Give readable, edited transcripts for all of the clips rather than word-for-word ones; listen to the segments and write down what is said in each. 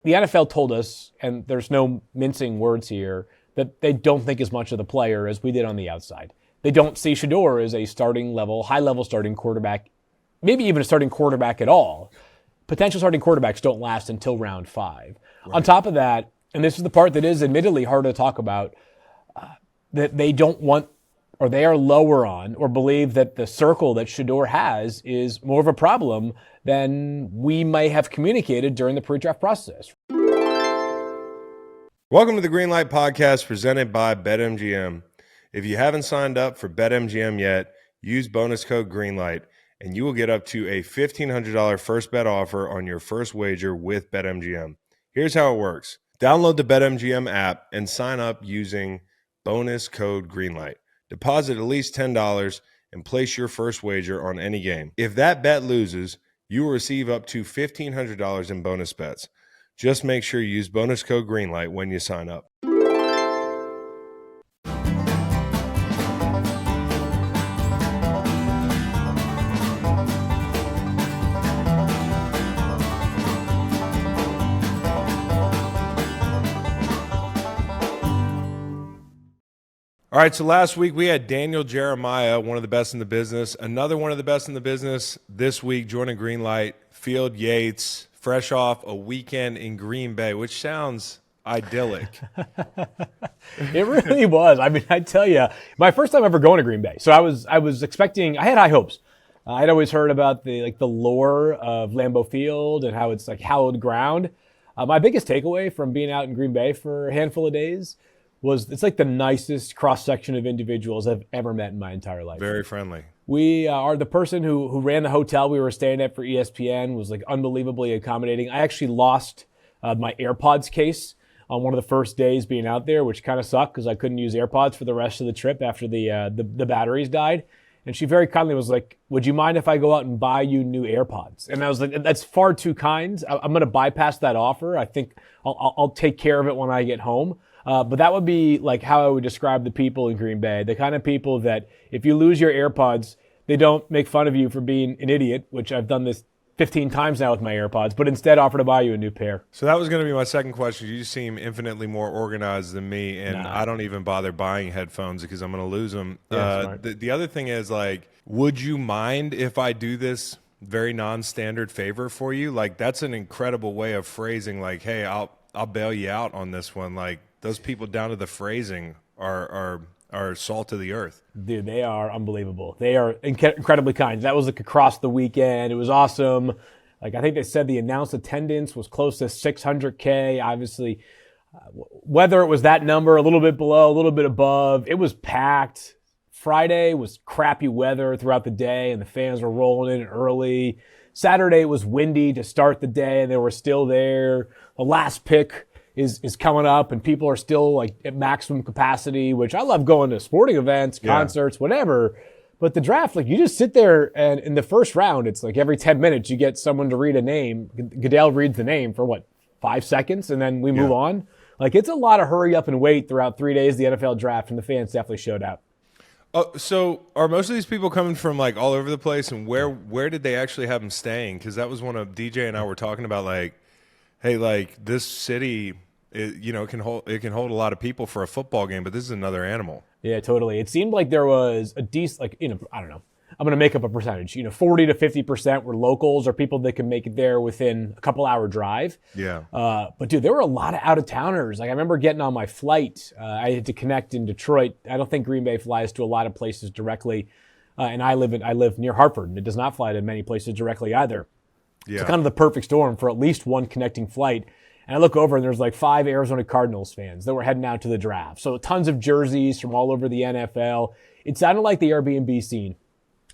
the NFL told us, and there's no mincing words here, that they don't think as much of the player as we did on the outside. They don't see Shedeur as a starting level, high-level starting quarterback, maybe even a starting quarterback at all. Potential starting quarterbacks don't last until round 5. Right. On top of that, and this is the part that is admittedly hard to talk about, that they don't want, or they are lower on, or believe that the circle that Shedeur has is more of a problem than we may have communicated during the pre-draft process. Welcome to the Greenlight Podcast presented by BetMGM. If you haven't signed up for BetMGM yet, use bonus code Greenlight, and you will get up to a $1,500 first bet offer on your first wager with BetMGM. Here's how it works. Download the BetMGM app and sign up using bonus code Greenlight. Deposit at least $10 and place your first wager on any game. If that bet loses, you will receive up to $1,500 in bonus bets. Just make sure you use bonus code Greenlight when you sign up. All right, so last week we had Daniel Jeremiah, one of the best in the business. Another one of the best in the business this week, joining Greenlight, Field Yates, fresh off a weekend in Green Bay, which sounds idyllic. It really was. I mean, I tell you, my first time ever going to Green Bay. So I was expecting, I had high hopes. I'd always heard about the lore of Lambeau Field and how it's like hallowed ground. My biggest takeaway from being out in Green Bay for a handful of days was it's like the nicest cross-section of individuals I've ever met in my entire life. Very friendly. We are the person who ran the hotel we were staying at for ESPN was like unbelievably accommodating. I actually lost my AirPods case on one of the first days being out there, which kind of sucked because I couldn't use AirPods for the rest of the trip after the batteries died. And she very kindly was like, "Would you mind if I go out and buy you new AirPods?" And I was like, "That's far too kind. I'm going to bypass that offer. I think I'll take care of it when I get home." But that would be like how I would describe the people in Green Bay, the kind of people that if you lose your AirPods, they don't make fun of you for being an idiot, which I've done this 15 times now with my AirPods, but instead offer to buy you a new pair. So that was going to be my second question. You seem infinitely more organized than me, and I don't even bother buying headphones because I'm going to lose them. Yeah, the other thing is, like, would you mind if I do this very non-standard favor for you? Like, that's an incredible way of phrasing, like, hey, I'll bail you out on this one. Like, those people down to the phrasing are salt of the earth. Dude, they are unbelievable. They are incredibly kind. That was like across the weekend. It was awesome. Like I think they said the announced attendance was close to 600K. Obviously, whether it was that number, a little bit below, a little bit above, it was packed. Friday was crappy weather throughout the day, and the fans were rolling in early. Saturday was windy to start the day, and they were still there. The last pick is coming up, and people are still like at maximum capacity, which I love going to sporting events, concerts, whatever. But the draft, like you just sit there, and in the first round, it's like every 10 minutes you get someone to read a name. Goodell reads the name for 5 seconds, and then we move on. Like it's a lot of hurry up and wait throughout 3 days of the NFL draft, and the fans definitely showed out. So are most of these people coming from like all over the place, and where did they actually have them staying? Because that was one of DJ and I were talking about, like, hey, like this city, it can hold a lot of people for a football game, but this is another animal. Yeah, totally. It seemed like there was a decent, I don't know. I'm going to make up a percentage. 40 to 50% were locals or people that can make it there within a couple hour drive. Yeah. But dude, there were a lot of out of towners. Like I remember getting on my flight. I had to connect in Detroit. I don't think Green Bay flies to a lot of places directly. And I live near Hartford, and it does not fly to many places directly either. Yeah. It's kind of the perfect storm for at least one connecting flight. And I look over and there's like 5 Arizona Cardinals fans that were heading out to the draft. So tons of jerseys from all over the NFL. It sounded like the Airbnb scene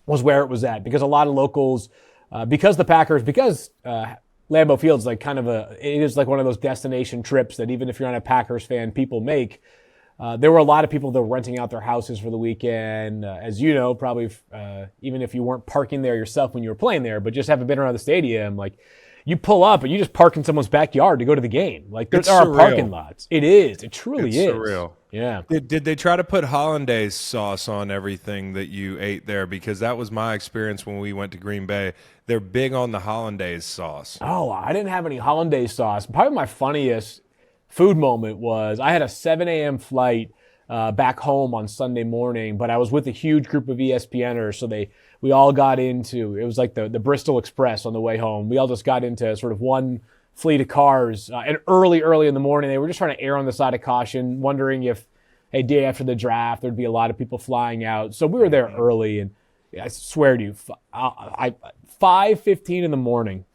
was where it was at because a lot of locals, because Lambeau Field's like it is like one of those destination trips that even if you're not a Packers fan, people make. There were a lot of people that were renting out their houses for the weekend. As you know, probably even if you weren't parking there yourself when you were playing there, but just haven't been around the stadium, like you pull up and you just park in someone's backyard to go to the game. Like there are parking lots. It is. It truly is. Surreal. Yeah. Did they try to put hollandaise sauce on everything that you ate there? Because that was my experience when we went to Green Bay. They're big on the hollandaise sauce. Oh, I didn't have any hollandaise sauce. Probably my funniest food moment was I had a 7 a.m. flight back home on Sunday morning, but I was with a huge group of ESPNers, so we all got into, it was like the Bristol Express on the way home. We all just got into sort of one fleet of cars, and early in the morning, they were just trying to err on the side of caution, wondering if, hey, day after the draft, there'd be a lot of people flying out. So we were there early, and I swear to you, 5:15 in the morning,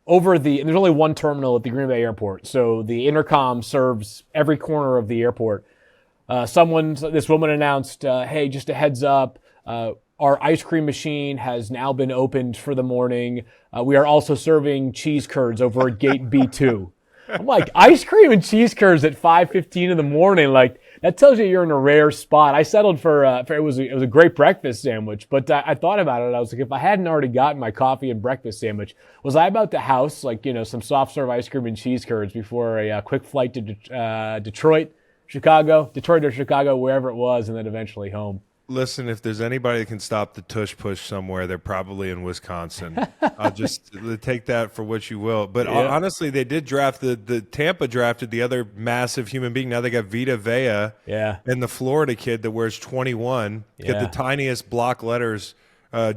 and there's only one terminal at the Green Bay airport, so the intercom serves every corner of the airport. This woman announced, hey, just a heads up, our ice cream machine has now been opened for the morning. We are also serving cheese curds over at gate B2. I'm like, ice cream and cheese curds at 5:15 in the morning, like, that tells you you're in a rare spot. I settled for it was a great breakfast sandwich, but I thought about it. I was like, if I hadn't already gotten my coffee and breakfast sandwich, was I about to house some soft serve ice cream and cheese curds before a quick flight to Detroit or Chicago, wherever it was, and then eventually home? Listen, if there's anybody that can stop the tush push somewhere, they're probably in Wisconsin. I'll just take that for what you will. But honestly, they did draft the Tampa drafted the other massive human being. Now they got Vita Vea, and the Florida kid that wears 21, get the tiniest block letters,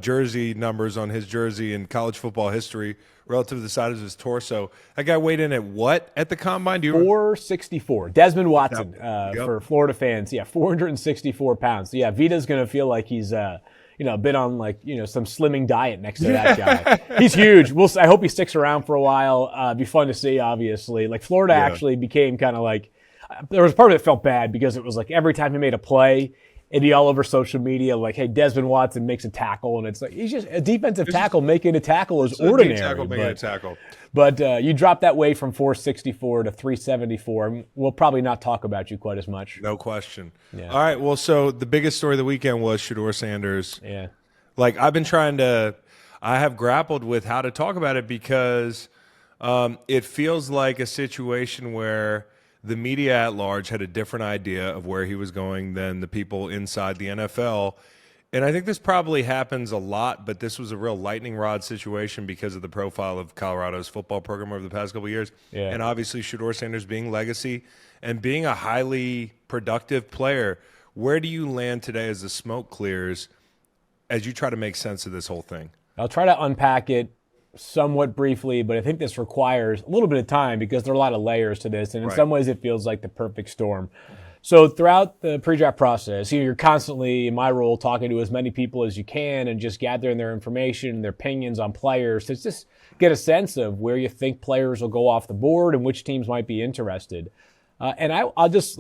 jersey numbers on his jersey in college football history relative to the size of his torso. That guy weighed in at what at the combine? 464. Desmond Watson for Florida fans. 464 pounds. So Vita's going to feel like he's been on some slimming diet next to that guy. He's huge. I hope he sticks around for a while. Be fun to see, obviously. Like Florida actually became kind of like, there was part of it felt bad because it was like every time he made a play, it'd be all over social media like, hey, Desmond Watson makes a tackle, and it's like he's just a defensive tackle making a tackle is ordinary. But you drop that weight from 464 to 374, we'll probably not talk about you quite as much. No question. Yeah. All right, well, so the biggest story of the weekend was Shedeur Sanders. Yeah. Like, I have grappled with how to talk about it because it feels like a situation where the media at large had a different idea of where he was going than the people inside the NFL. And I think this probably happens a lot, but this was a real lightning rod situation because of the profile of Colorado's football program over the past couple of years. Yeah. And obviously Shedeur Sanders being legacy and being a highly productive player. Where do you land today as the smoke clears as you try to make sense of this whole thing? I'll try to unpack it somewhat briefly, but I think this requires a little bit of time because there are a lot of layers to this, and in some ways it feels like the perfect storm. So throughout the pre-draft process, you're constantly, in my role, talking to as many people as you can and just gathering their information, their opinions on players to just get a sense of where you think players will go off the board and which teams might be interested. And I'll just,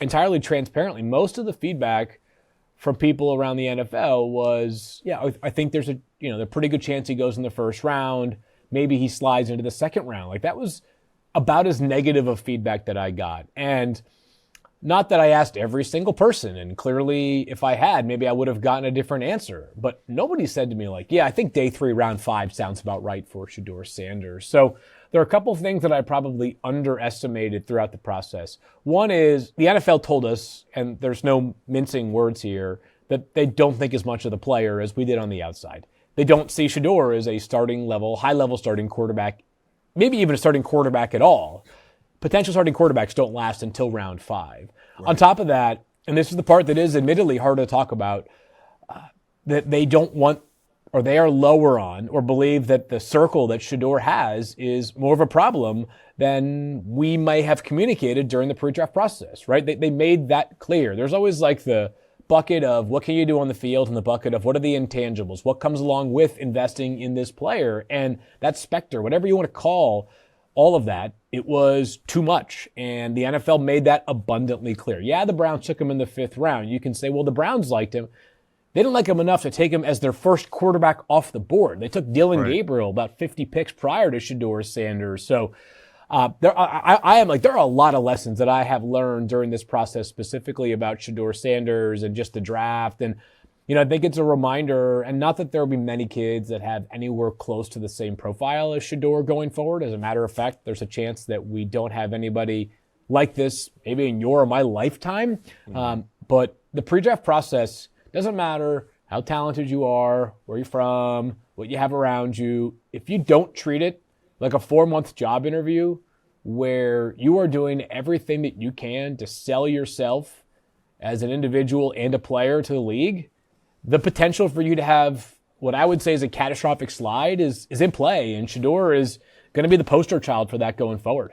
entirely transparently, most of the feedback from people around the NFL was, I think there's a pretty good chance he goes in the first round. Maybe he slides into the second round. Like, that was about as negative of feedback that I got. And not that I asked every single person, and clearly if I had, maybe I would have gotten a different answer. But nobody said to me I think day 3, round 5 sounds about right for Shedeur Sanders. So there are a couple of things that I probably underestimated throughout the process. One is the NFL told us, and there's no mincing words here, that they don't think as much of the player as we did on the outside. They don't see Shedeur as a high-level starting quarterback, maybe even a starting quarterback at all. Potential starting quarterbacks don't last until round 5. Right. On top of that, and this is the part that is admittedly hard to talk about, that they don't want, or they are lower on, or believe that the circle that Shedeur has is more of a problem than we may have communicated during the pre-draft process, right? They made that clear. There's always the bucket of what can you do on the field and the bucket of what are the intangibles, what comes along with investing in this player, and that specter, whatever you want to call all of that, it was too much. And the NFL made that abundantly clear. Yeah, the Browns took him in the 5th round. You can say, well, the Browns liked him. They didn't like him enough to take him as their first quarterback off the board. They took Dylan Gabriel about 50 picks prior to Shedeur Sanders. So there are a lot of lessons that I have learned during this process, specifically about Shedeur Sanders and just the draft. And I think it's a reminder, and not that there will be many kids that have anywhere close to the same profile as Shedeur going forward. As a matter of fact, there's a chance that we don't have anybody like this maybe in your or my lifetime. But the pre-draft process doesn't matter how talented you are, where you're from, what you have around you. If you don't treat it like a 4-month job interview where you are doing everything that you can to sell yourself as an individual and a player to the league, the potential for you to have what I would say is a catastrophic slide is in play. And Shedeur is going to be the poster child for that going forward.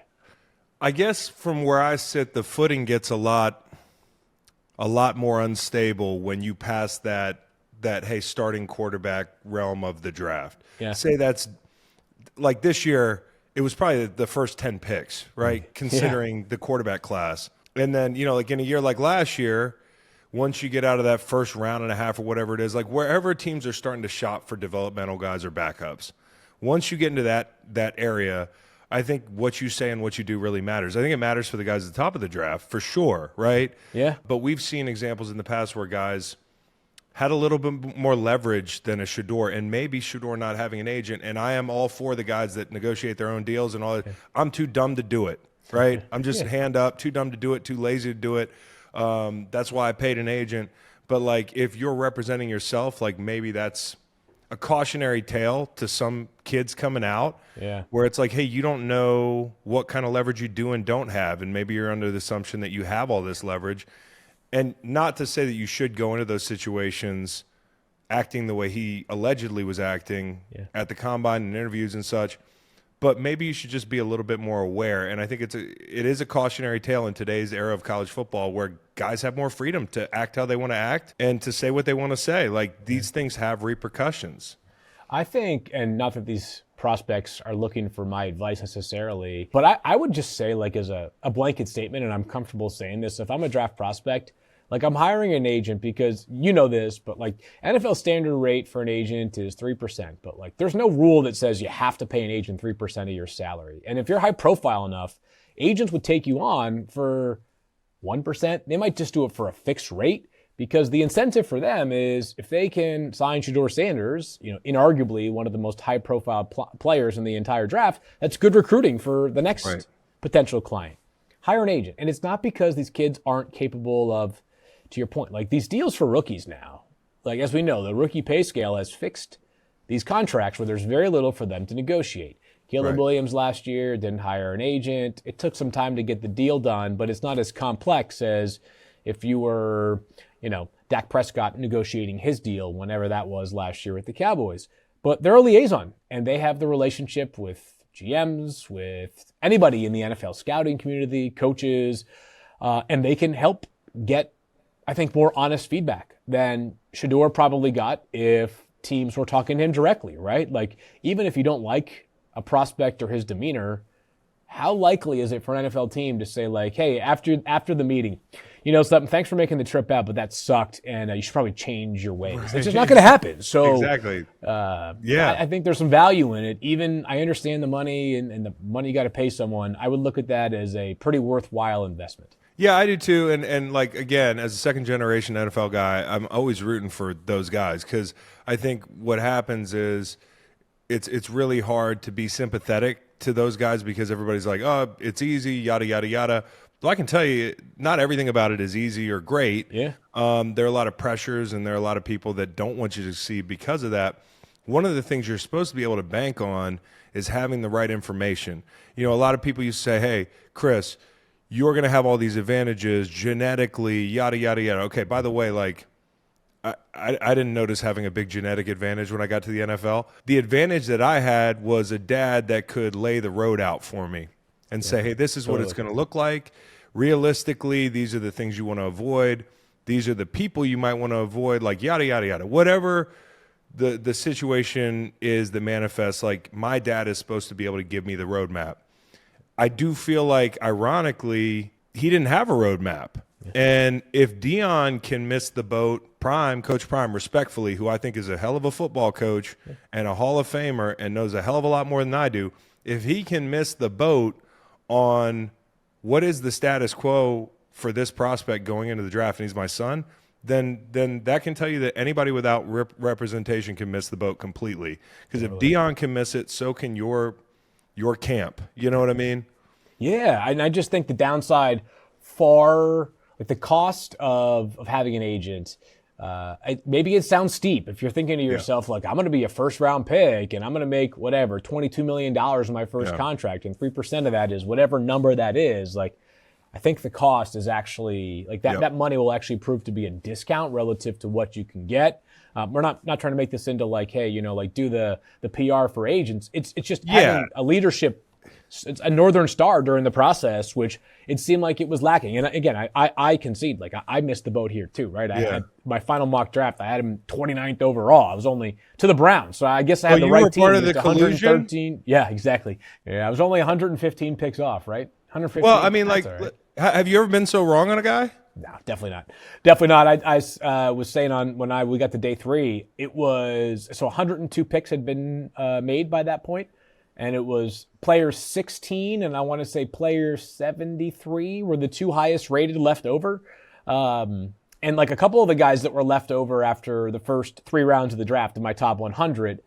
I guess from where I sit, the footing gets a lot more unstable when you pass that hey, starting quarterback realm of the draft. Yeah. Say that's like this year, it was probably the first 10 picks, right? Considering the quarterback class. And then, like in a year like last year, once you get out of that first round and a half or whatever it is, like wherever teams are starting to shop for developmental guys or backups, once you get into that area, I think what you say and what you do really matters. I think it matters for the guys at the top of the draft, for sure, right? Yeah. But we've seen examples in the past where guys had a little bit more leverage than a Shedeur, and maybe Shedeur not having an agent. And I am all for the guys that negotiate their own deals and all that. I'm too dumb to do it, right? I'm just hand up, too dumb to do it, too lazy to do it. That's why I paid an agent. But, like, if you're representing yourself, like, maybe that's a cautionary tale to some kids coming out where it's like, hey, you don't know what kind of leverage you do and don't have, and maybe you're under the assumption that you have all this leverage. And not to say that you should go into those situations acting the way he allegedly was acting at the combine and interviews and such, but maybe you should just be a little bit more aware. And I think it is a cautionary tale in today's era of college football where guys have more freedom to act how they want to act and to say what they want to say. Like, these things have repercussions. I think, and not that these prospects are looking for my advice necessarily, but I would just say, like, as a blanket statement, and I'm comfortable saying this, if I'm a draft prospect, like, I'm hiring an agent because you know this, but like NFL standard rate for an agent is 3%. But like, there's no rule that says you have to pay an agent 3% of your salary. And if you're high profile enough, agents would take you on for 1%. They might just do it for a fixed rate because the incentive for them is if they can sign Shedeur Sanders, inarguably one of the most high profile players in the entire draft, that's good recruiting for the next potential client. Hire an agent. And it's not because these kids aren't capable of, to your point, like these deals for rookies now, like as we know, the rookie pay scale has fixed these contracts where there's very little for them to negotiate. Caleb Williams last year didn't hire an agent. It took some time to get the deal done, but it's not as complex as if you were, Dak Prescott negotiating his deal whenever that was last year with the Cowboys. But they're a liaison, and they have the relationship with GMs, with anybody in the NFL scouting community, coaches, and they can help get, I think, more honest feedback than Shedeur probably got if teams were talking to him directly, right? Like, even if you don't like a prospect or his demeanor, how likely is it for an NFL team to say, like, hey, after the meeting, something, thanks for making the trip out, but that sucked, and you should probably change your ways. It's just not going to happen. So exactly. I think there's some value in it. Even I understand the money and the money you got to pay someone. I would look at that as a pretty worthwhile investment. Yeah, I do too. And like, again, as a second-generation NFL guy, I'm always rooting for those guys because I think what happens is it's really hard to be sympathetic to those guys because everybody's like, oh, it's easy, yada, yada, yada. Well, I can tell you not everything about it is easy or great. Yeah. There are a lot of pressures and there are a lot of people that don't want you to succeed because of that. One of the things you're supposed to be able to bank on is having the right information. A lot of people used to say, hey, Chris, you're going to have all these advantages genetically, yada, yada, yada. Okay, by the way, like, I didn't notice having a big genetic advantage when I got to the NFL. The advantage that I had was a dad that could lay the road out for me and say, hey, this is what it's going to look like. Realistically, these are the things you want to avoid. These are the people you might want to avoid, like yada, yada, yada. Whatever the situation is that manifests, like my dad is supposed to be able to give me the roadmap. I do feel like, ironically, he didn't have a roadmap. And if Dion can miss the boat, Coach Prime, respectfully, who I think is a hell of a football coach and a Hall of Famer and knows a hell of a lot more than I do, if he can miss the boat on what is the status quo for this prospect going into the draft, and he's my son, then that can tell you that anybody without representation can miss the boat completely. Because if Dion can miss it, so can your camp. You know what I mean? Yeah, and I just think the downside far, like the cost of having an agent, maybe it sounds steep if you're thinking to yourself, like, I'm going to be a first-round pick and I'm going to make whatever, $22 million in my first contract, and 3% of that is whatever number that is. Like, I think the cost is actually, like, that money will actually prove to be a discount relative to what you can get. We're not trying to make this into, like, hey, like, do the PR for agents. It's just having a leadership, a Northern Star during the process, which it seemed like it was lacking. And again, I concede, like, I missed the boat here too, right? I had my final mock draft, I had him 29th overall. I was only to the Browns. So I guess I had the right team. You were part of the collusion? 113. Yeah, exactly. Yeah, I was only 115 picks off, right? 115. Well, I mean, like, right. Have you ever been so wrong on a guy? No, definitely not. Definitely not. I was saying when we got to day 3, it was, so 102 picks had been made by that point. And it was player 16 and I want to say player 73 were the 2 highest rated left over. And like a couple of the guys that were left over after the first 3 rounds of the draft in my top 100,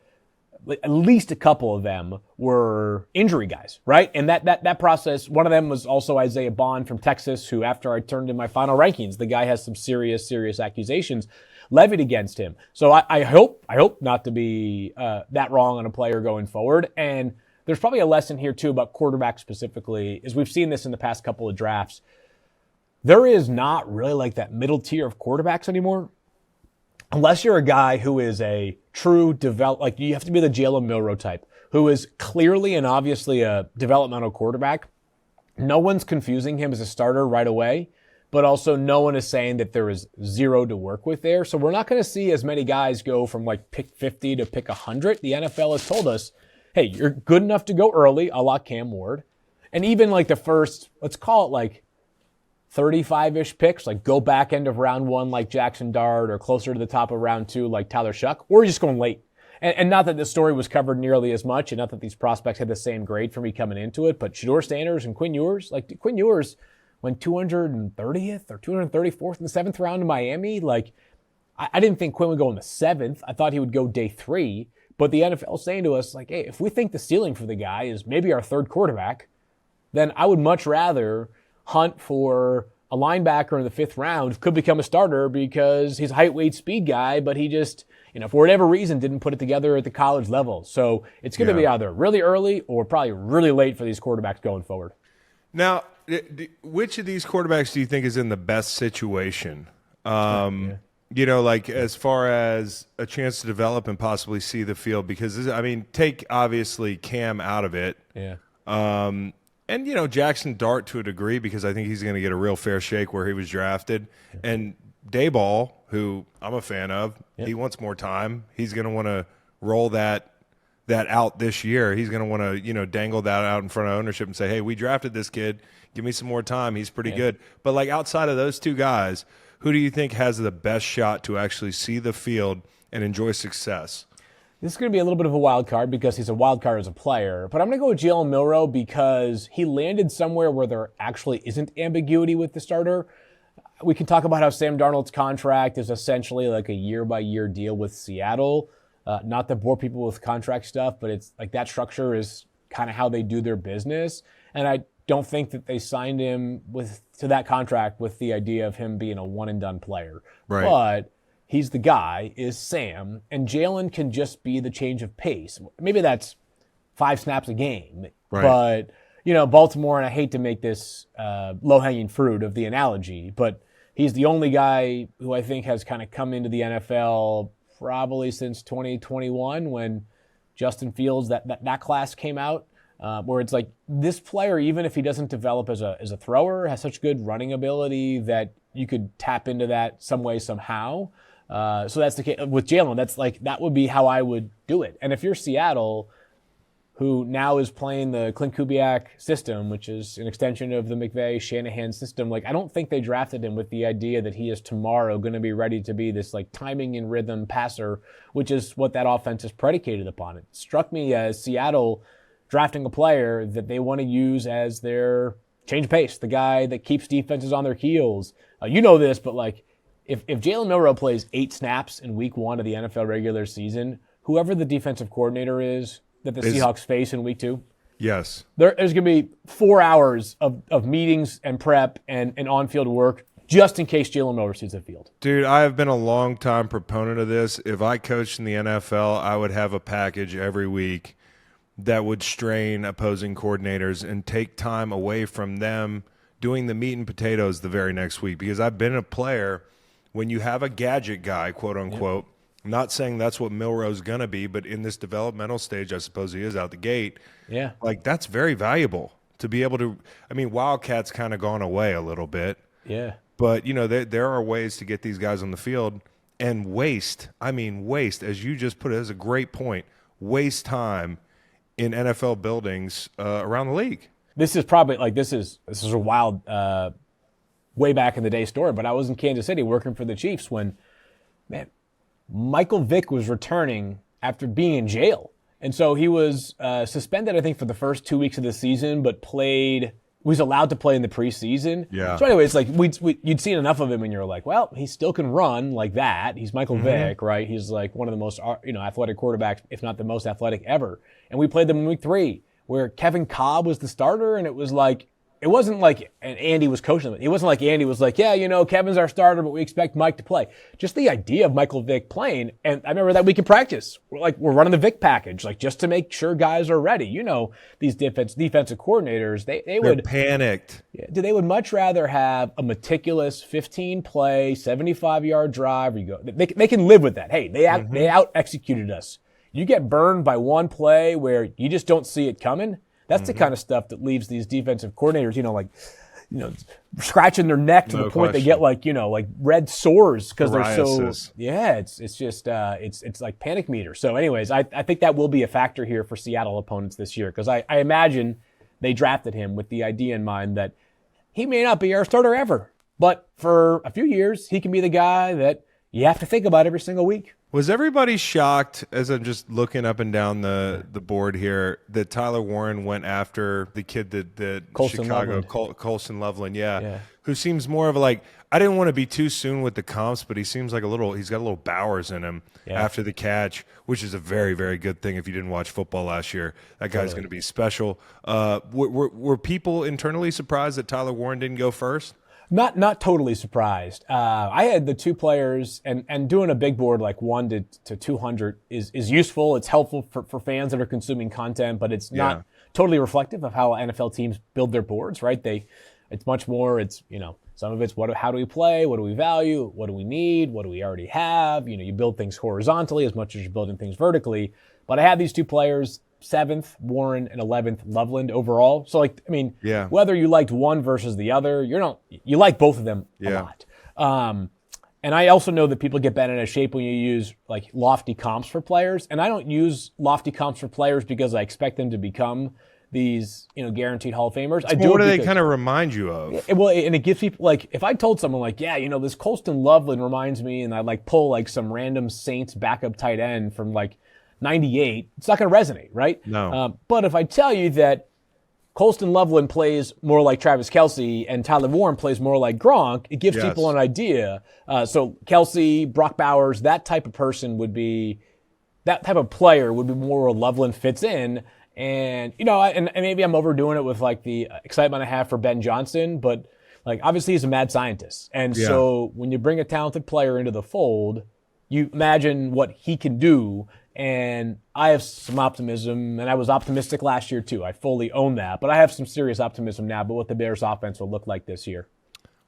at least a couple of them were injury guys, right? And that process, one of them was also Isaiah Bond from Texas, who after I turned in my final rankings, the guy has some serious accusations levied against him. So I hope not to be that wrong on a player going forward. And there's probably a lesson here too about quarterbacks specifically, as we've seen this in the past couple of drafts. There is not really like that middle tier of quarterbacks anymore. Unless you're a guy who is a true like you have to be the Jalen Milroe type, who is clearly and obviously a developmental quarterback. No one's confusing him as a starter right away, but also no one is saying that there is 0 to work with there. So we're not going to see as many guys go from like pick 50 to pick 100. The NFL has told us, hey, you're good enough to go early, a la Cam Ward. And even like the first, let's call it like 35-ish picks, like go back end of round 1 like Jackson Dart, or closer to the top of round 2 like Tyler Shuck, or just going late. And not that this story was covered nearly as much, and not that these prospects had the same grade for me coming into it, but Shedeur Sanders and Quinn Ewers, like Quinn Ewers went 230th or 234th in the 7th round in Miami. Like, I didn't think Quinn would go in the 7th. I thought he would go day 3. But the NFL is saying to us, like, hey, if we think the ceiling for the guy is maybe our 3rd quarterback, then I would much rather hunt for a linebacker in the 5th round who could become a starter because he's a height, weight, speed guy, but he just, for whatever reason, didn't put it together at the college level. So it's going to be either really early or probably really late for these quarterbacks going forward. Now, which of these quarterbacks do you think is in the best situation? Like as far as a chance to develop and possibly see the field, because take obviously Cam out of it. Yeah. And Jackson Dart to a degree, because I think he's going to get a real fair shake where he was drafted. Yeah. And Dayball, who I'm a fan of, he wants more time. He's going to want to roll that out this year. He's going to want to, dangle that out in front of ownership and say, hey, we drafted this kid. Give me some more time. He's pretty good. But like outside of those 2 guys, who do you think has the best shot to actually see the field and enjoy success? This is going to be a little bit of a wild card because he's a wild card as a player. But I'm going to go with Jalen Milroe because he landed somewhere where there actually isn't ambiguity with the starter. We can talk about how Sam Darnold's contract is essentially like a year-by-year deal with Seattle. Not to bore people with contract stuff, but it's like that structure is kind of how they do their business. And I don't think that they signed him to that contract with the idea of him being a one-and-done player. Right. But he's the guy, is Sam, and Jalen can just be the change of pace. Maybe that's 5 snaps a game. Right. But, Baltimore, and I hate to make this low-hanging fruit of the analogy, but he's the only guy who I think has kind of come into the NFL probably since 2021 when Justin Fields, that class came out, where it's like this player, even if he doesn't develop as a thrower, has such good running ability that you could tap into that some way, somehow. So that's the case with Jalen. That's like, that would be how I would do it. And if you're Seattle, who now is playing the Clint Kubiak system, which is an extension of the McVay-Shanahan system, like, I don't think they drafted him with the idea that he is tomorrow going to be ready to be this like timing and rhythm passer, which is what that offense is predicated upon. It struck me as Seattle drafting a player that they want to use as their change pace, the guy that keeps defenses on their heels. You know this, but like, if Jalen Milroe plays 8 snaps in week 1 of the NFL regular season, whoever the defensive coordinator is that the Seahawks face in week 2, Yes. There's going to be 4 hours of meetings and prep and on-field work just in case Jalen Milroe sees the field. Dude, I have been a long-time proponent of this. If I coached in the NFL, I would have a package every week that would strain opposing coordinators and take time away from them doing the meat and potatoes the very next week. Because I've been a player, when you have a gadget guy, quote unquote, I'm not saying that's what Milroe's going to be, but in this developmental stage, I suppose he is out the gate. Yeah. Like, that's very valuable to be able to – I mean, Wildcat's kind of gone away a little bit. Yeah. But, you know, there are ways to get these guys on the field and waste, as you just put it, as a great point, waste time in NFL buildings around the league. This is probably like this is a wild way back in the day story, but I was in Kansas City working for the Chiefs when, man, Michael Vick was returning after being in jail. And so he was suspended, I think, for the first 2 weeks of the season, but was allowed to play in the preseason. Yeah. So anyway, it's like you'd seen enough of him and you're like, well, he still can run like that. He's Michael Vick, right? He's like one of the most athletic quarterbacks, if not the most athletic ever. And we played them in week 3 where Kevin Cobb was the starter, and it wasn't like Andy was coaching them. It wasn't like Andy was like, yeah, Kevin's our starter, but we expect Mike to play. Just the idea of Michael Vick playing, and I remember that week in practice, we're running the Vick package, like just to make sure guys are ready. These defensive coordinators, they're panicked. Yeah, they would much rather have a meticulous 15-play, 75-yard drive. Where you go, they can live with that. Hey, they out-executed us. You get burned by one play where you just don't see it coming. That's the kind of stuff that leaves these defensive coordinators, scratching their neck to the point they get like red sores because they're so. Yeah, it's just it's like panic meter. So, anyways, I think that will be a factor here for Seattle opponents this year because I imagine they drafted him with the idea in mind that he may not be our starter ever, but for a few years he can be the guy that you have to think about every single week. Was everybody shocked, as I'm just looking up and down the board here, that Tyler Warren went after the kid that Colston Chicago, Colston Loveland, who seems more of I didn't want to be too soon with the comps, but he seems like he's got a little Bowers in him after the catch, which is a very, very good thing if you didn't watch football last year. That guy's going to be special. Were people internally surprised that Tyler Warren didn't go first? Not totally surprised. I had the two players, and doing a big board like 1 to 200 is useful. It's helpful for fans that are consuming content, but it's not totally reflective of how NFL teams build their boards, right? It's much more. It's some of it's how do we play? What do we value? What do we need? What do we already have? You build things horizontally as much as you're building things vertically. But I had these two players. 7th, Warren, and 11th, Loveland overall. So, whether you liked one versus the other, you like both of them a lot. And I also know that people get bent out of shape when you use lofty comps for players. And I don't use lofty comps for players because I expect them to become these, guaranteed Hall of Famers. What do they kind of remind you of? And it gives people if I told someone this Colston Loveland reminds me, and I pull some random Saints backup tight end from 98, it's not going to resonate, right? No. But if I tell you that Colston Loveland plays more like Travis Kelce and Tyler Warren plays more like Gronk, it gives people an idea. So Kelce, Brock Bowers, that type of person that type of player would be more where Loveland fits in. And, and maybe I'm overdoing it with the excitement I have for Ben Johnson, but obviously he's a mad scientist. And so when you bring a talented player into the fold, you imagine what he can do. And I have some optimism, and I was optimistic last year too. I fully own that. But I have some serious optimism now about what the Bears offense will look like this year.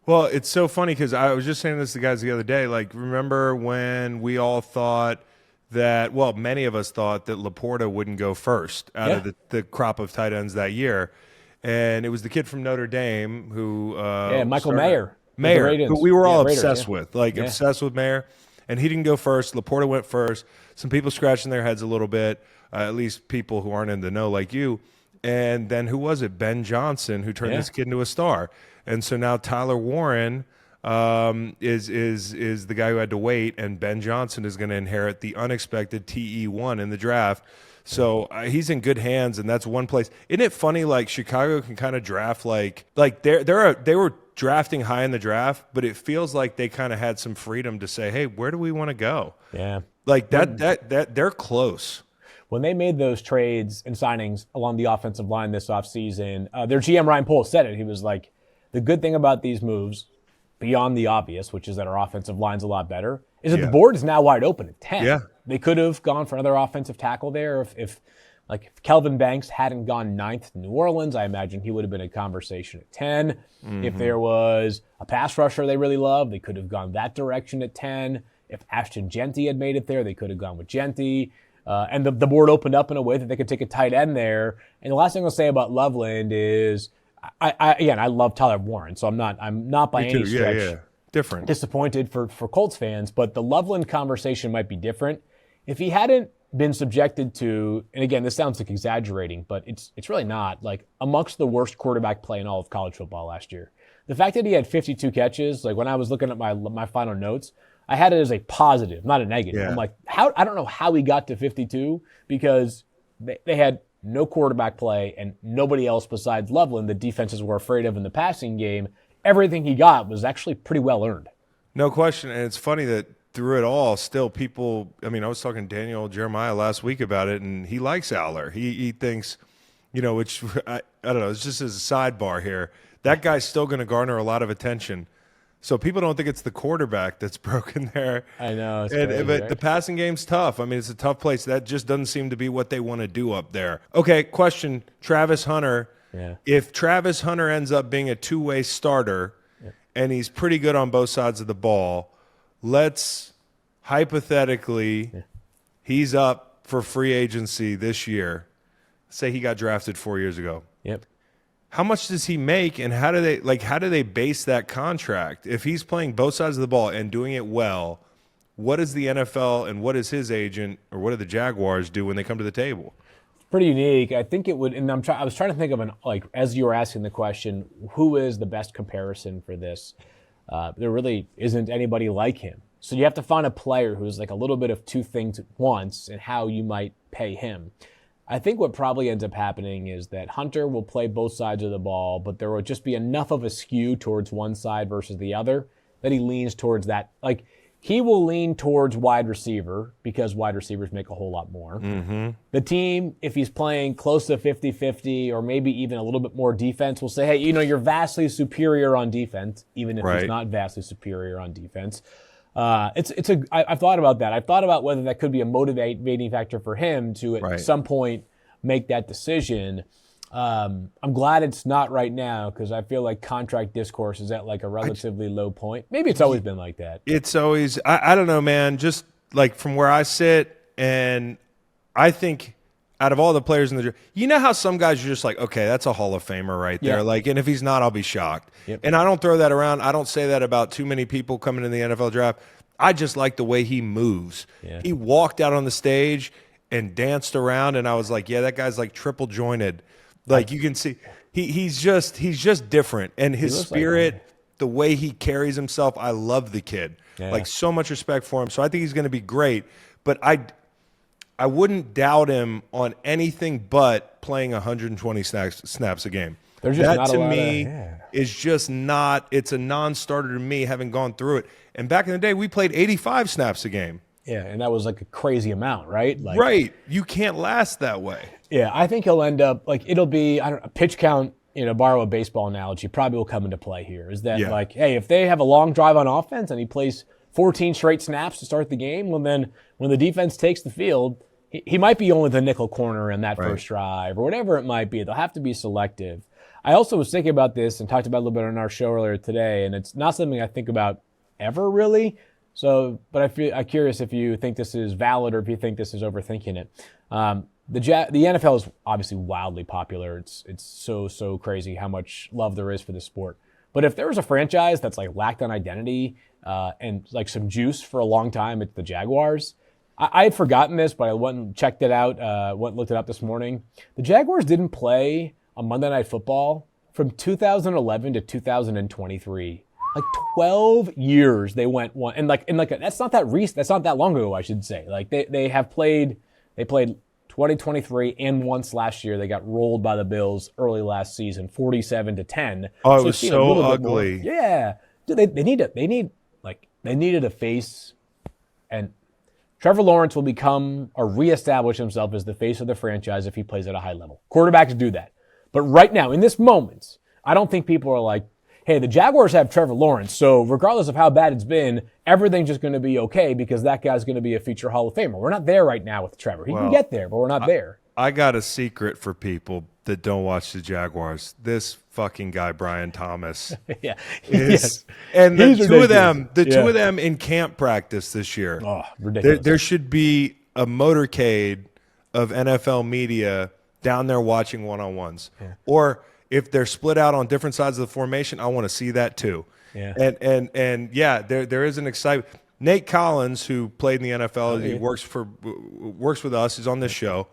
Well, it's so funny because I was just saying this to guys the other day. Remember when we all thought that, many of us thought that Laporta wouldn't go first out of the crop of tight ends that year. And it was the kid from Notre Dame who Michael Mayer. Who we were all obsessed with, obsessed with Mayer. And he didn't go first. Laporta went first. Some people scratching their heads a little bit, at least people who aren't in the know like you. And then who was it? Ben Johnson, who turned this kid into a star. And so now Tyler Warren is the guy who had to wait, and Ben Johnson is going to inherit the unexpected TE1 in the draft. So he's in good hands, and that's one place. Isn't it funny? Chicago can kind of draft they were drafting high in the draft, but it feels like they kind of had some freedom to say, "Hey, where do we want to go?" Yeah, that they're close. when they made those trades and signings along the offensive line this offseason, their GM Ryan Poles said it. He was like, the good thing about these moves, beyond the obvious, which is that our offensive line's a lot better, is that the board is now wide open at 10. Yeah. They could have gone for another offensive tackle there. If Kelvin Banks hadn't gone 9th to New Orleans, I imagine he would have been in conversation at 10. Mm-hmm. If there was a pass rusher they really loved, they could have gone that direction at 10. If Ashton Genty had made it there, they could have gone with Genty. And the board opened up in a way that they could take a tight end there. And the last thing I'll say about Loveland is, I love Tyler Warren, so I'm not by any stretch different disappointed for Colts fans, but the Loveland conversation might be different. If he hadn't been subjected to, and again, this sounds like exaggerating, but it's really not, like amongst the worst quarterback play in all of college football last year. The fact that he had 52 catches, like when I was looking at my final notes, I had it as a positive, not a negative. Yeah. I'm like, I don't know how he got to 52 because they had no quarterback play and nobody else besides Loveland the defenses were afraid of in the passing game. Everything he got was actually pretty well earned. No question. And it's funny that through it all, still people, I mean, I was talking to Daniel Jeremiah last week about it, and he likes Aller. He thinks, which I don't know, it's just as a sidebar here, that guy's still going to garner a lot of attention. So people don't think it's the quarterback that's broken there. I know. It's crazy, but right? the passing game's tough. I mean, it's a tough place. That just doesn't seem to be what they want to do up there. Okay, question, Travis Hunter. Yeah. If Travis Hunter ends up being a two-way starter and he's pretty good on both sides of the ball, let's hypothetically, he's up for free agency this year. Say he got drafted 4 years ago. Yep. How much does he make, and how do they base that contract? If he's playing both sides of the ball and doing it well, what does the NFL and what does his agent or what do the Jaguars do when they come to the table? Pretty unique. I think it would, and I was trying to think of as you were asking the question, who is the best comparison for this? There really isn't anybody like him. So you have to find a player who's like a little bit of two things at once and how you might pay him. I think what probably ends up happening is that Hunter will play both sides of the ball, but there will just be enough of a skew towards one side versus the other that he leans towards that. Like, he will lean towards wide receiver because wide receivers make a whole lot more. Mm-hmm. The team, if he's playing close to 50-50 or maybe even a little bit more defense, will say, hey, you're vastly superior on defense, even if he's not vastly superior on defense. I've thought about that. I've thought about whether that could be a motivating factor for him to at some point make that decision. I'm glad it's not right now because I feel like contract discourse is at like a relatively low point. Maybe it's always been like that. It's always, I don't know, man, just like from where I sit, and I think out of all the players in the draft, you know how some guys are just like, okay, that's a Hall of Famer right there. Yeah. Like, and if he's not, I'll be shocked. Yep. And I don't throw that around. I don't say that about too many people coming in the NFL draft. I just like the way he moves. Yeah. He walked out on the stage and danced around, and I was like, yeah, that guy's like triple jointed. Like you can see, he's just different, and his spirit, the way he carries himself, I love the kid. Yeah. Like so much respect for him. So I think he's going to be great. But I wouldn't doubt him on anything but playing 120 snaps a game. There's just that not to a lot me is just not. It's a non-starter to me, having gone through it. And back in the day, we played 85 snaps a game. Yeah, and that was like a crazy amount, right? Like, right. You can't last that way. Yeah, I think he'll end up, like, it'll be, I don't know, pitch count, borrow a baseball analogy, probably will come into play here. Is that, like, hey, if they have a long drive on offense and he plays 14 straight snaps to start the game, well, then when the defense takes the field, he might be only the nickel corner in that first drive or whatever it might be. They'll have to be selective. I also was thinking about this and talked about it a little bit on our show earlier today, and it's not something I think about ever really. So, but I'm curious if you think this is valid or if you think this is overthinking it. The NFL is obviously wildly popular. It's so crazy how much love there is for the sport. But if there was a franchise that's like lacked on identity and like some juice for a long time, it's the Jaguars. I had forgotten this, but I went and checked it out, went and looked it up this morning. The Jaguars didn't play on Monday Night Football from 2011 to 2023. Like 12 years they went one, and that's not that recent. That's not that long ago, I should say. Like they played 2023 and once last year. They got rolled by the Bills early last season, 47-10. Oh, it was so ugly. Yeah, dude, they needed a face and Trevor Lawrence will become or reestablish himself as the face of the franchise if he plays at a high level. Quarterbacks do that. But right now, in this moment, I don't think people are like, hey, the Jaguars have Trevor Lawrence, so regardless of how bad it's been, everything's just going to be okay because that guy's going to be a future Hall of Famer. We're not there right now with Trevor. He can get there, but we're not there. I got a secret for people that don't watch the Jaguars. This fucking guy, Brian Thomas. Yeah. Yes. And the two of them in camp practice this year. Oh, ridiculous. There should be a motorcade of NFL media down there watching one-on-ones. Yeah. Or if they're split out on different sides of the formation, I want to see that too. Yeah. And yeah, there is an excitement. Nate Collins, who played in the NFL, he works with us, he's on this show,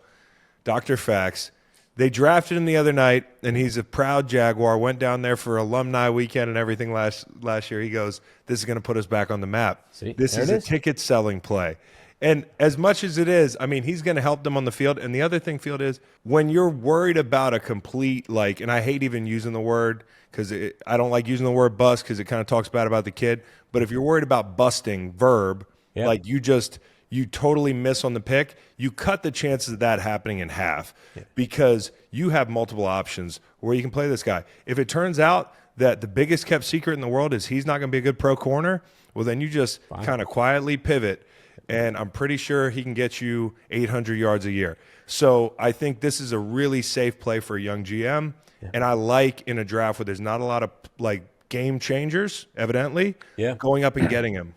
Dr. Fax. They drafted him the other night, and he's a proud Jaguar, went down there for alumni weekend and everything last year. He goes, this is going to put us back on the map. This is a ticket-selling play. And as much as it is, I mean, he's going to help them on the field. And the other thing, Field, is when you're worried about a complete, like, and I hate even using the word because I don't like using the word bust because it kind of talks bad about the kid. But if you're worried about busting, verb, like you totally miss on the pick, you cut the chances of that happening in half because you have multiple options where you can play this guy. If it turns out that the biggest kept secret in the world is he's not going to be a good pro corner, well, then you just kind of quietly pivot, and I'm pretty sure he can get you 800 yards a year. So I think this is a really safe play for a young GM, and I like in a draft where there's not a lot of like game changers, evidently, going up and getting him.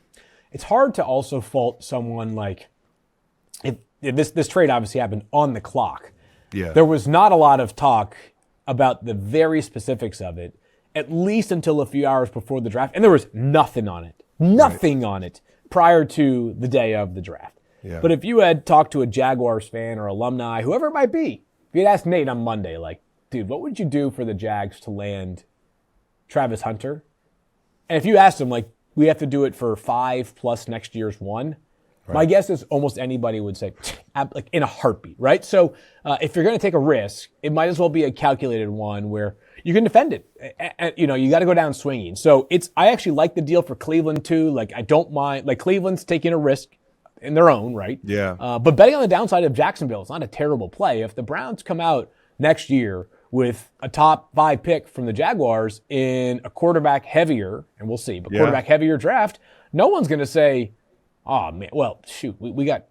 It's hard to also fault someone like if this trade obviously happened on the clock. Yeah. There was not a lot of talk about the very specifics of it, at least until a few hours before the draft. And there was nothing on it. Nothing on it prior to the day of the draft. Yeah. But if you had talked to a Jaguars fan or alumni, whoever it might be, if you'd asked Nate on Monday, like, dude, what would you do for the Jags to land Travis Hunter? And if you asked him, like, we have to do it for 5 plus next year's 1. Right. My guess is almost anybody would say, like in a heartbeat, right? So if you're going to take a risk, it might as well be a calculated one where you can defend it. You know, you got to go down swinging. So I actually like the deal for Cleveland too. Like I don't mind, like Cleveland's taking a risk in their own right. Yeah. But betting on the downside of Jacksonville is not a terrible play. If the Browns come out next year with a top 5 pick from the Jaguars in a quarterback heavier, and we'll see, but quarterback heavier draft, no one's going to say, oh man, well, shoot, we got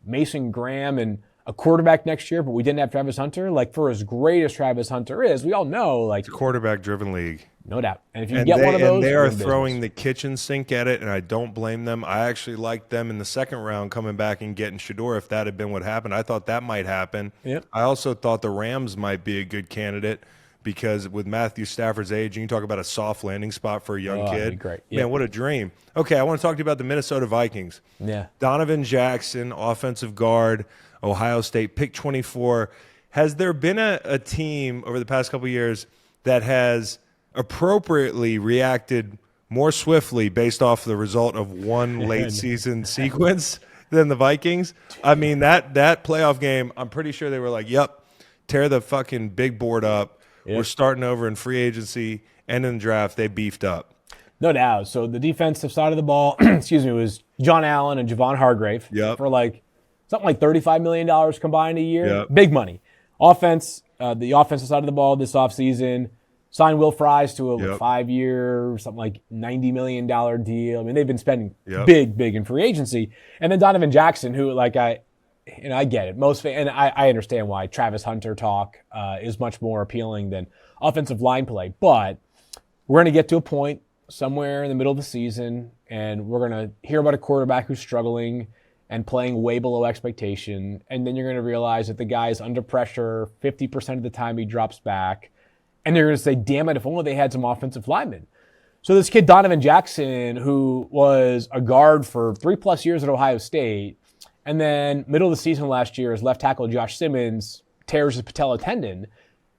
Mason Graham and a quarterback next year, but we didn't have Travis Hunter. Like for as great as Travis Hunter is, we all know like it's a quarterback-driven league. No doubt. And if you get one of those, and they are throwing the kitchen sink at it, and I don't blame them. I actually liked them in the second round coming back and getting Shedeur. If that had been what happened, I thought that might happen. Yep. I also thought the Rams might be a good candidate because with Matthew Stafford's age, you can talk about a soft landing spot for a young kid. That'd be great. Yep. Man, what a dream. Okay, I want to talk to you about the Minnesota Vikings. Yeah. Donovan Jackson, offensive guard, Ohio State, pick 24. Has there been a team over the past couple of years that has appropriately reacted more swiftly based off the result of one late season sequence than the Vikings? I mean, that playoff game, I'm pretty sure they were like, yep, tear the fucking big board up. Yep. We're starting over in free agency and in the draft. They beefed up. No doubt. So the defensive side of the ball, was John Allen and Javon Hargrave for like something like $35 million combined a year. Yep. Big money. Offense, the offensive side of the ball this offseason, signed Will Fries to a 5-year, something like $90 million deal. I mean, they've been spending big in free agency. And then Donovan Jackson, who like I get it. And I understand why Travis Hunter talk is much more appealing than offensive line play. But we're going to get to a point somewhere in the middle of the season, and we're going to hear about a quarterback who's struggling and playing way below expectation. And then you're going to realize that the guy is under pressure 50% of the time he drops back. And they're going to say, damn it, if only they had some offensive linemen. So this kid, Donovan Jackson, who was a guard for 3+ years at Ohio State, and then middle of the season last year, his left tackle Josh Simmons tears his patella tendon.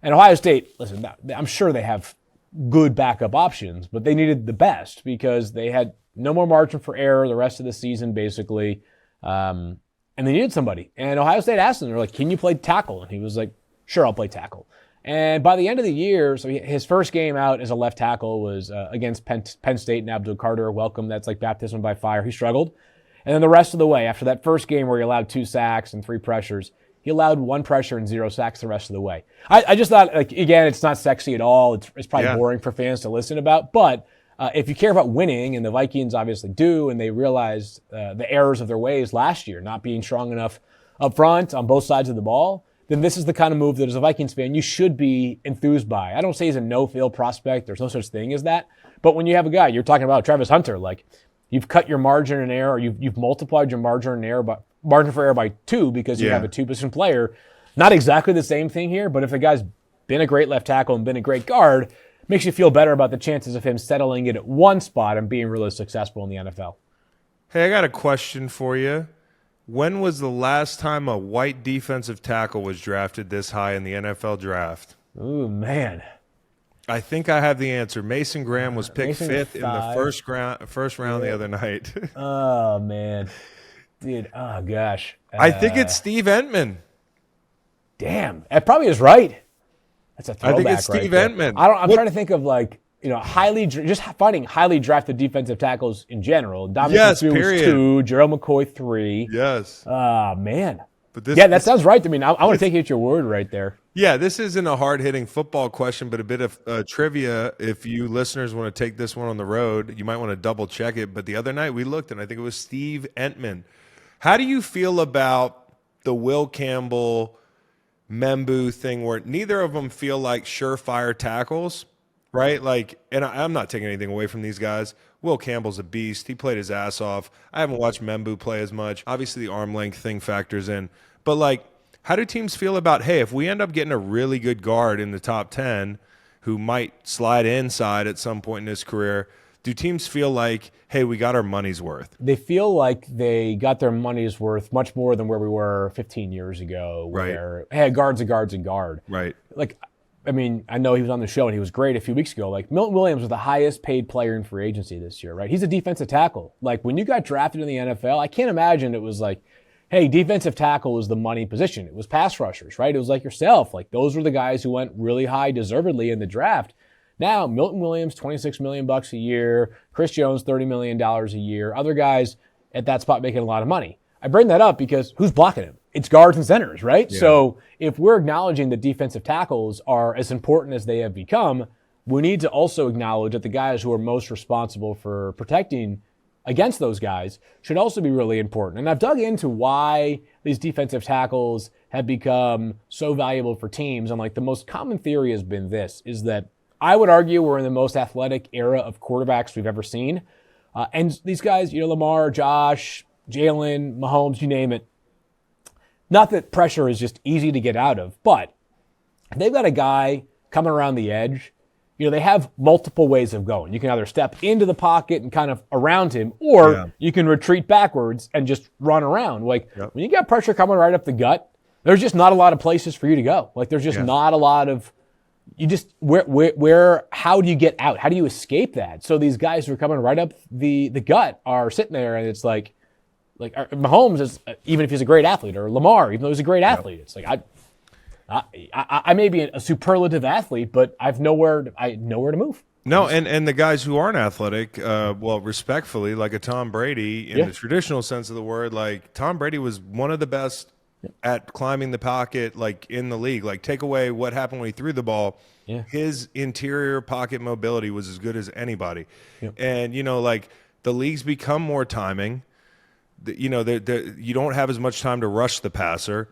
And Ohio State, listen, I'm sure they have good backup options, but they needed the best because they had no more margin for error the rest of the season, basically. And they needed somebody. And Ohio State asked him, they're like, can you play tackle? And he was like, sure, I'll play tackle. And by the end of the year, so his first game out as a left tackle was against Penn State and Abdul Carter. Welcome. That's like baptism by fire. He struggled. And then the rest of the way, after that first game where he allowed 2 sacks and 3 pressures, he allowed 1 pressure and 0 sacks the rest of the way. I just thought, like, again, it's not sexy at all. It's probably boring for fans to listen about. But if you care about winning, and the Vikings obviously do, and they realized the errors of their ways last year, not being strong enough up front on both sides of the ball, then this is the kind of move that as a Vikings fan you should be enthused by. I don't say he's a no-fail prospect. There's no such thing as that. But when you have a guy, you're talking about Travis Hunter, like, you've cut your margin in error, or you've multiplied your margin for error by 2 because you have a 2-position player. Not exactly the same thing here, but if the guy's been a great left tackle and been a great guard, it makes you feel better about the chances of him settling in at one spot and being really successful in the NFL. Hey, I got a question for you. When was the last time a white defensive tackle was drafted this high in the NFL draft? Ooh, man. I think I have the answer. Mason Graham was picked Mason 5th in the first round the other night. Oh, man. Dude, oh, gosh. I think it's Steve Entman. Damn. That probably is right. That's a throwback. I think it's Steve Entman. I'm trying to think of, like, just finding highly drafted defensive tackles in general. Dominic Sue was 2, Gerald McCoy 3. Yes. Oh, man. But that sounds right to me. I want to take you at your word right there. Yeah, this isn't a hard-hitting football question, but a bit of trivia. If you listeners want to take this one on the road, you might want to double-check it. But the other night we looked, and I think it was Steve Entman. How do you feel about the Will Campbell, Membu thing where neither of them feel like surefire tackles, right? Like, and I'm not taking anything away from these guys. Will Campbell's a beast. He played his ass off. I haven't watched Membu play as much. Obviously, the arm length thing factors in. But, like, how do teams feel about, hey, if we end up getting a really good guard in the top 10 who might slide inside at some point in his career, do teams feel like, hey, we got our money's worth? They feel like they got their money's worth much more than where we were 15 years ago, where, hey, a guard's a guard. Right. Like, I mean, I know he was on the show and he was great a few weeks ago. Like, Milton Williams was the highest paid player in free agency this year, right? He's a defensive tackle. Like, when you got drafted in the NFL, I can't imagine it was like, hey, defensive tackle is the money position. It was pass rushers, right? It was like yourself. Like, those were the guys who went really high deservedly in the draft. Now, Milton Williams, $26 million a year. Chris Jones, $30 million a year. Other guys at that spot making a lot of money. I bring that up because who's blocking him? It's guards and centers, right? Yeah. So if we're acknowledging that defensive tackles are as important as they have become, we need to also acknowledge that the guys who are most responsible for protecting against those guys should also be really important. And I've dug into why these defensive tackles have become so valuable for teams. And like the most common theory has been this, is that I would argue we're in the most athletic era of quarterbacks we've ever seen. And these guys, Lamar, Josh, Jalen, Mahomes, you name it. Not that pressure is just easy to get out of, but they've got a guy coming around the edge. They have multiple ways of going. You can either step into the pocket and kind of around him, or you can retreat backwards and just run around. Like, when you got pressure coming right up the gut, there's just not a lot of places for you to go. Like, there's just not a lot of, how do you get out? How do you escape that? So these guys who are coming right up the gut are sitting there, and it's like Mahomes is, even if he's a great athlete, or Lamar, even though he's a great athlete, it's like, I may be a superlative athlete, but I've nowhere to move. No, and the guys who aren't athletic, respectfully, like a Tom Brady, in the traditional sense of the word, like Tom Brady was one of the best at climbing the pocket, like in the league. Like, take away what happened when he threw the ball, his interior pocket mobility was as good as anybody. And like the league's become more timing. You don't have as much time to rush the passer.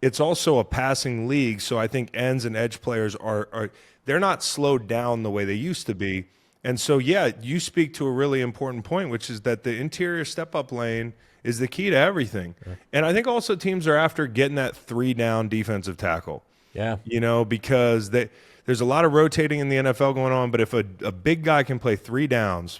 It's also a passing league, so I think ends and edge players are they're not slowed down the way they used to be. And so, you speak to a really important point, which is that the interior step-up lane is the key to everything. And I think also teams are after getting that 3-down defensive tackle. Because there's a lot of rotating in the NFL going on, but if a big guy can play 3 downs,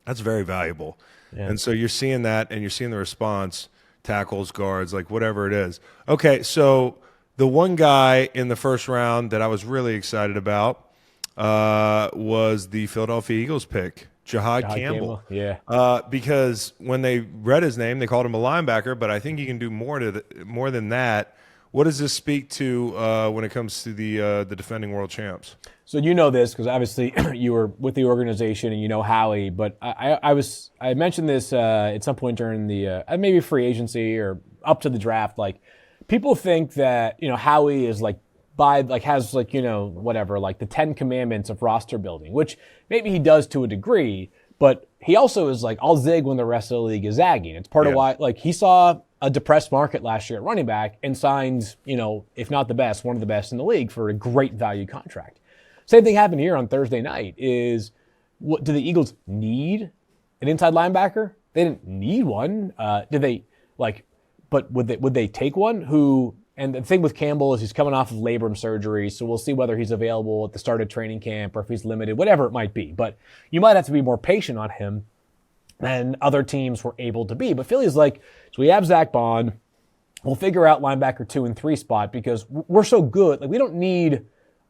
that's very valuable. And so you're seeing that, and you're seeing the response. Tackles, guards, like whatever it is. Okay, so the one guy in the first round that I was really excited about was the Philadelphia Eagles pick, Jihaad Campbell. Because when they read his name, they called him a linebacker, but I think he can do more than that What does this speak to when it comes to the defending world champs? So you know this because obviously you were with the organization and you know Howie. But I mentioned this at some point during the maybe free agency or up to the draft. Like people think that Howie is has whatever the 10 commandments of roster building, which maybe he does to a degree. But he also is I'll zig when the rest of the league is zagging. It's part of why he saw a depressed market last year at running back and signed, if not the best, one of the best in the league for a great value contract. Same thing happened here on Thursday night do the Eagles need an inside linebacker? They didn't need one. But would they take one and the thing with Campbell is he's coming off of labrum surgery, so we'll see whether he's available at the start of training camp or if he's limited, whatever it might be. But you might have to be more patient on him than other teams were able to be. But Philly's so we have Zach Bond. We'll figure out linebacker 2 and 3 spot because we're so good. We don't need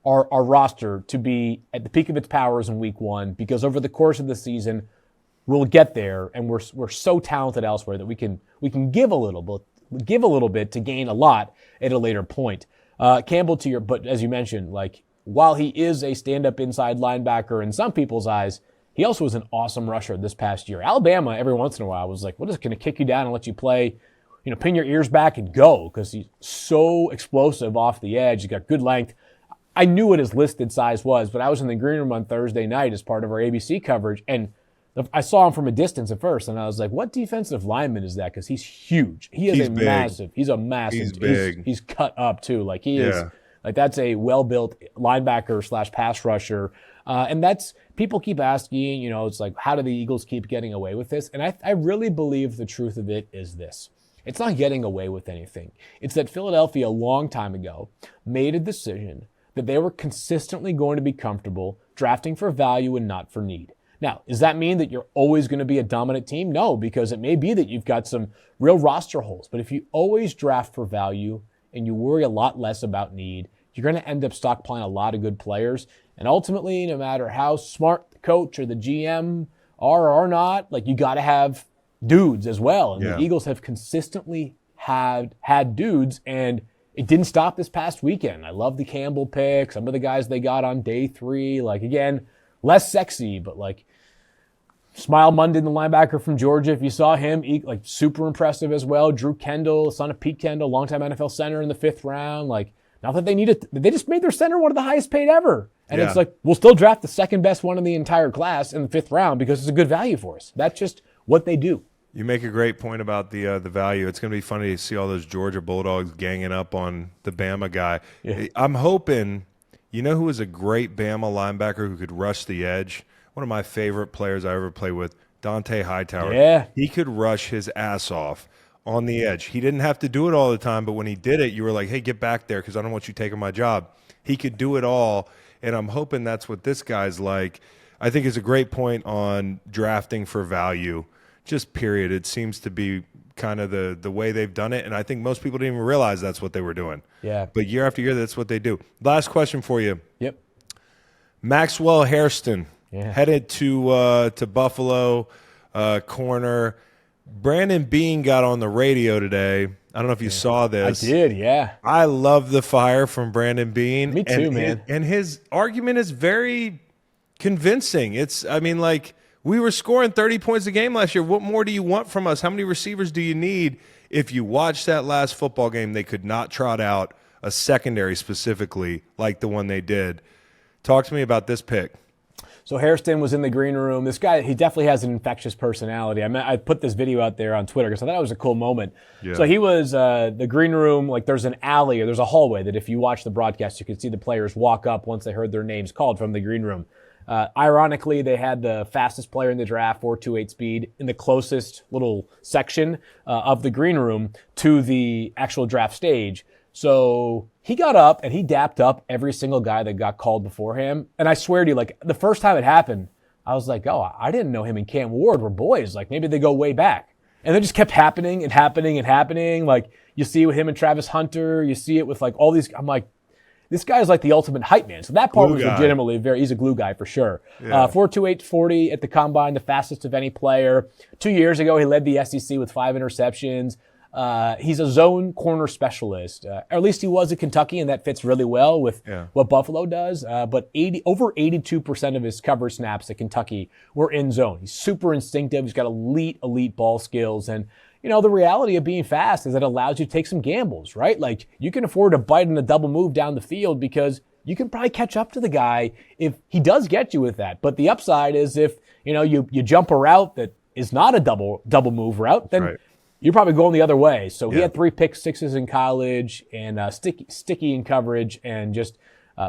our roster to be at the peak of its powers in week 1 because over the course of the season, we'll get there and we're so talented elsewhere that we can give a little bit to gain a lot at a later point. Campbell, but as you mentioned, while he is a stand-up inside linebacker in some people's eyes, he also was an awesome rusher this past year. Alabama, every once in a while, was we're just going to kick you down and let you play, pin your ears back and go because he's so explosive off the edge. He's got good length. I knew what his listed size was, but I was in the green room on Thursday night as part of our ABC coverage, and I saw him from a distance at first, and I was like, what defensive lineman is that? Because he's huge. He's a massive. He's big. He's cut up, too. He is. That's a well-built linebacker / pass rusher. And that's, people keep asking, it's how do the Eagles keep getting away with this? And I really believe the truth of it is this. It's not getting away with anything. It's that Philadelphia, a long time ago, made a decision that they were consistently going to be comfortable drafting for value and not for need. Now, does that mean that you're always going to be a dominant team? No, because it may be that you've got some real roster holes. But if you always draft for value and you worry a lot less about need, you're going to end up stockpiling a lot of good players. And ultimately, no matter how smart the coach or the GM are or are not, you got to have dudes as well. And the Eagles have consistently had dudes, and it didn't stop this past weekend. I love the Campbell pick. Some of the guys they got on day 3, again, less sexy, but Smile Munden, the linebacker from Georgia, if you saw him, super impressive as well. Drew Kendall, son of Pete Kendall, longtime NFL center in the 5th round. Not that they needed, they just made their center one of the highest paid ever. And it's we'll still draft the second best one in the entire class in the 5th round because it's a good value for us. That's just what they do. You make a great point about the value. It's going to be funny to see all those Georgia Bulldogs ganging up on the Bama guy. Yeah. I'm hoping, who is a great Bama linebacker who could rush the edge? One of my favorite players I ever played with, Dante Hightower. Yeah. He could rush his ass off on the edge. He didn't have to do it all the time, but when he did it, you were like, hey, get back there because I don't want you taking my job. He could do it all, and I'm hoping that's what this guy's like. I think it's a great point on drafting for value, just period. It seems to be kind of the way they've done it, and I think most people didn't even realize that's what they were doing. Yeah. But year after year, that's what they do. Last question for you. Yep. Maxwell Hairston. Yeah. Headed to Buffalo, corner. Brandon Beane got on the radio today. I don't know if you saw this. I did, yeah. I love the fire from Brandon Beane. Me too, man. And his argument is very convincing. We were scoring 30 points a game last year. What more do you want from us? How many receivers do you need? If you watch that last football game, they could not trot out a secondary specifically like the one they did. Talk to me about this pick. So Hairston was in the green room. This guy, he definitely has an infectious personality. I put this video out there on Twitter because I thought it was a cool moment. Yeah. So he was the green room, there's an alley or there's a hallway that if you watch the broadcast, you can see the players walk up once they heard their names called from the green room. Ironically, they had the fastest player in the draft, 4.28 speed, in the closest little section of the green room to the actual draft stage. So he got up and he dapped up every single guy that got called before him. And I swear to you, the first time it happened, I was like, oh, I didn't know him and Cam Ward were boys. Maybe they go way back. And it just kept happening and happening and happening. You see it with him and Travis Hunter. You see it with all these. I'm like, this guy is the ultimate hype man. So that part was legitimately he's a glue guy for sure. Yeah. 4.28 40 at the combine, the fastest of any player. 2 years ago, he led the SEC with 5 interceptions. He's a zone corner specialist, or at least he was at Kentucky, and that fits really well with what Buffalo does. But over 82% of his coverage snaps at Kentucky were in zone. He's super instinctive. He's got elite ball skills. And, the reality of being fast is that it allows you to take some gambles, right? Like, you can afford to bite in a double move down the field because you can probably catch up to the guy if he does get you with that. But the upside is if, you jump a route that is not a double move route, then you're probably going the other way. So he had 3 pick sixes in college and sticky in coverage, and just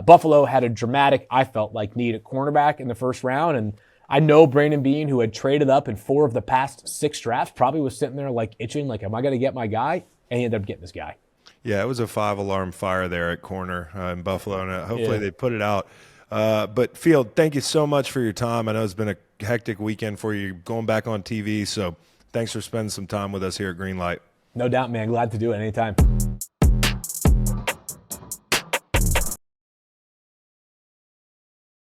Buffalo had a dramatic, I felt like, need at cornerback in the first round. And I know Brandon Beane, who had traded up in 4 of the past 6 drafts, probably was sitting there like itching, like, am I going to get my guy? And he ended up getting this guy. Yeah, it was a 5-alarm fire there at corner in Buffalo, and hopefully they put it out. But Field, thank you so much for your time. I know it's been a hectic weekend for you going back on TV, so thanks for spending some time with us here at Greenlight. No doubt, man. Glad to do it anytime.